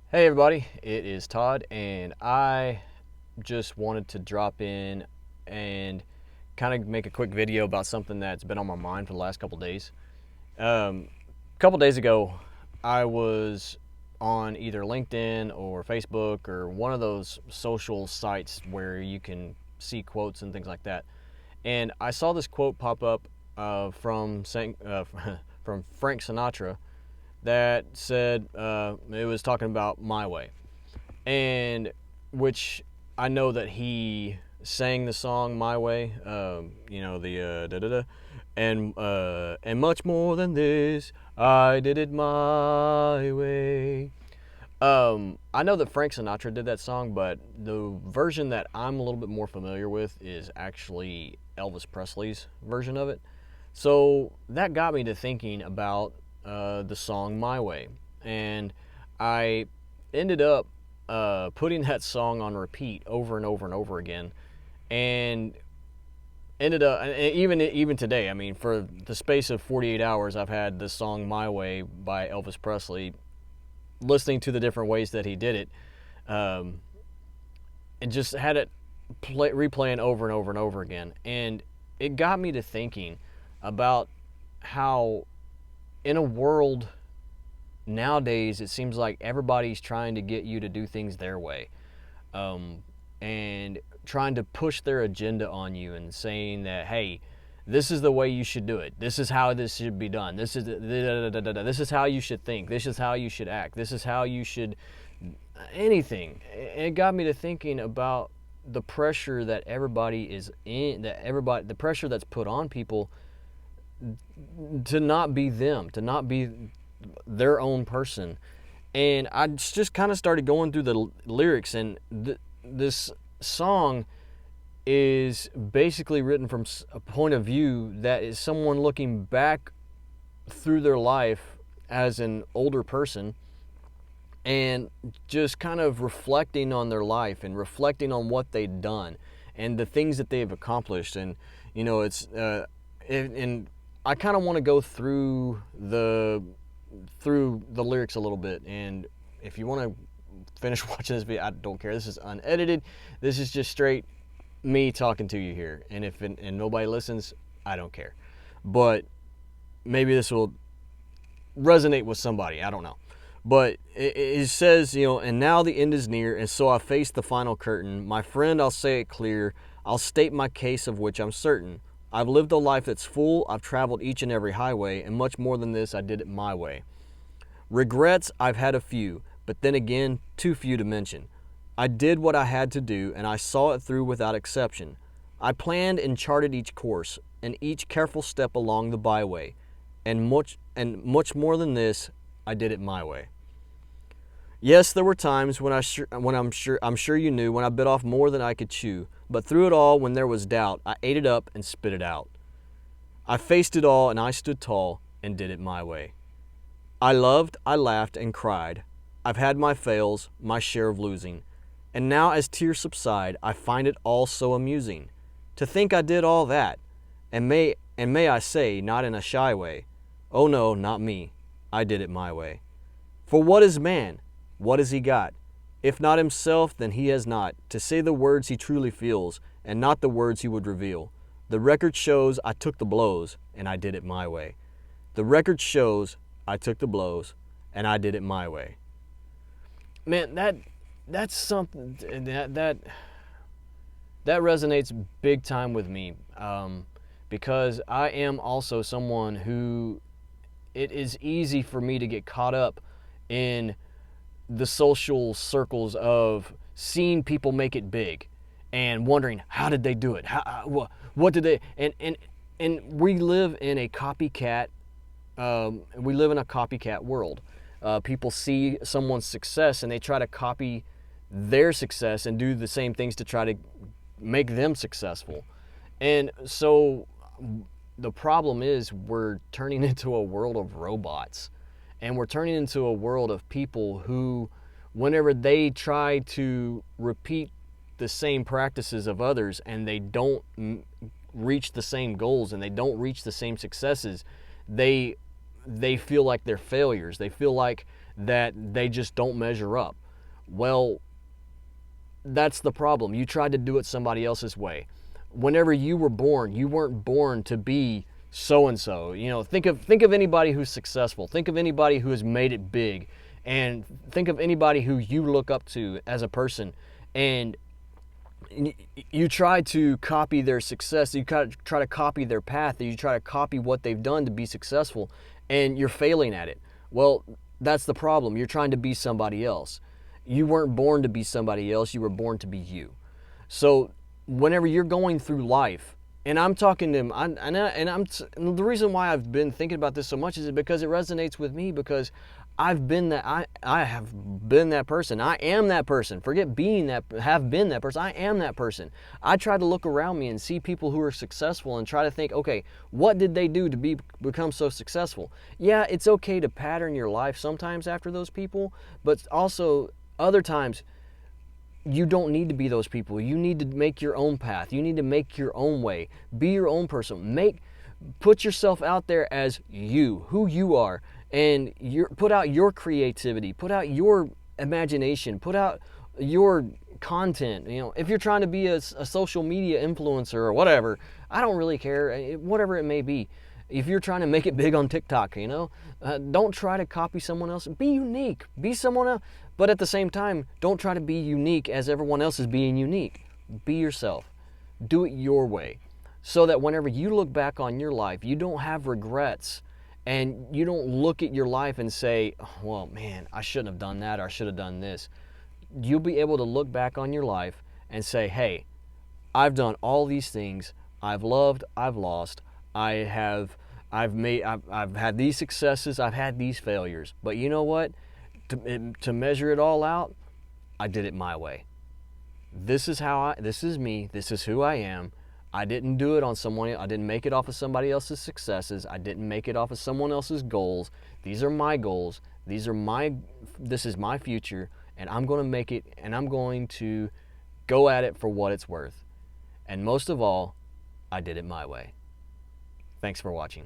Hey everybody, it is Todd, and I just wanted to drop in and kind of make a quick video about something that's been on my mind for the last couple days. A couple days ago, I was on either LinkedIn or Facebook or one of those social sites where you can see quotes and things like that, and I saw this quote pop up from Frank Sinatra that said it was talking about My Way, and which I know that he sang the song My Way, the da da da, and much more than this, I did it my way. I know that Frank Sinatra did that song, but the version that I'm a little bit more familiar with is actually Elvis Presley's version of it. So that got me to thinking about the song My Way. And I ended up putting that song on repeat over and over and over again. And ended up, even today, I mean, for the space of 48 hours, I've had the song My Way by Elvis Presley, listening to the different ways that he did it, um, and just had it replaying over and over and over again. And it got me to thinking about how, in a world nowadays, it seems like everybody's trying to get you to do things their way, and trying to push their agenda on you and saying that, hey, this is the way you should do it. This is how this should be done. This is how you should think. This is how you should act. This is how you should anything. It got me to thinking about the pressure that everybody is in, the pressure that's put on people to not be them, to not be their own person. And I just kind of started going through the lyrics, and this song is basically written from a point of view that is someone looking back through their life as an older person and just kind of reflecting on their life and reflecting on what they've done and the things that they've accomplished. And and I kind of want to go through the lyrics a little bit. And if you want to finish watching this video, I don't care. This is unedited. This is just straight me talking to you here. And if nobody listens, I don't care. But maybe this will resonate with somebody. I don't know. But it says, and now the end is near, and so I face the final curtain. My friend, I'll say it clear. I'll state my case of which I'm certain. I've lived a life that's full. I've traveled each and every highway, and much more than this, I did it my way. Regrets, I've had a few, but then again, too few to mention. I did what I had to do, and I saw it through without exception. I planned and charted each course, and each careful step along the byway, and much more than this, I did it my way. Yes, there were times when I'm sure you knew, when I bit off more than I could chew, but through it all, when there was doubt, I ate it up and spit it out. I faced it all, and I stood tall and did it my way. I loved, I laughed, and cried. I've had my fails, my share of losing. And now as tears subside, I find it all so amusing. To think I did all that, and may I say, not in a shy way. Oh no, not me. I did it my way. For what is man? What has he got? If not himself, then he has not to say the words he truly feels, and not the words he would reveal. The record shows I took the blows, and I did it my way. The record shows I took the blows, and I did it my way. Man, that's something that resonates big time with me, because I am also someone who, it is easy for me to get caught up in the social circles of seeing people make it big and wondering, how did they do it? What did they, and we live in a copycat world. People see someone's success and they try to copy their success and do the same things to try to make them successful. And so the problem is, we're turning into a world of robots, and we're turning into a world of people who, whenever they try to repeat the same practices of others and they don't reach the same goals and they don't reach the same successes, they feel like they're failures. They feel like that they just don't measure up. Well, that's the problem. You tried to do it somebody else's way. Whenever you were born, you weren't born to be so and so. You know, think of anybody who's successful. Think of anybody who has made it big, and think of anybody who you look up to as a person, and you try to copy their success. You try to copy their path. You try to copy what they've done to be successful, and you're failing at it. Well, that's the problem. You're trying to be somebody else. You weren't born to be somebody else. You were born to be you. So whenever you're going through life, and I'm talking to him, and the reason why I've been thinking about this so much is because it resonates with me, because I've been that, I have been that person. I am that person. Forget being that, have been that person. I am that person. I try to look around me and see people who are successful and try to think, okay, what did they do to become so successful? Yeah, it's okay to pattern your life sometimes after those people, but also other times, you don't need to be those people. You need to make your own path. You need to make your own way. Be your own person. Put yourself out there as you, who you are, and put out your creativity. Put out your imagination. Put out your content. You know, if you're trying to be a social media influencer or whatever, I don't really care. Whatever it may be. If you're trying to make it big on TikTok, you know, don't try to copy someone else. Be unique. Be someone else. But at the same time, don't try to be unique as everyone else is being unique. Be yourself. Do it your way. So that whenever you look back on your life, you don't have regrets, and you don't look at your life and say, oh, well, man, I shouldn't have done that, or I should have done this. You'll be able to look back on your life and say, hey, I've done all these things. I've loved, I've lost, I've had these successes, I've had these failures. But you know what? To measure it all out, I did it my way. This is me, this is who I am. I didn't do it on someone, I didn't make it off of somebody else's successes. I didn't make it off of someone else's goals. These are my goals. This is my future, and I'm going to make it, and I'm going to go at it for what it's worth. And most of all, I did it my way. Thanks for watching.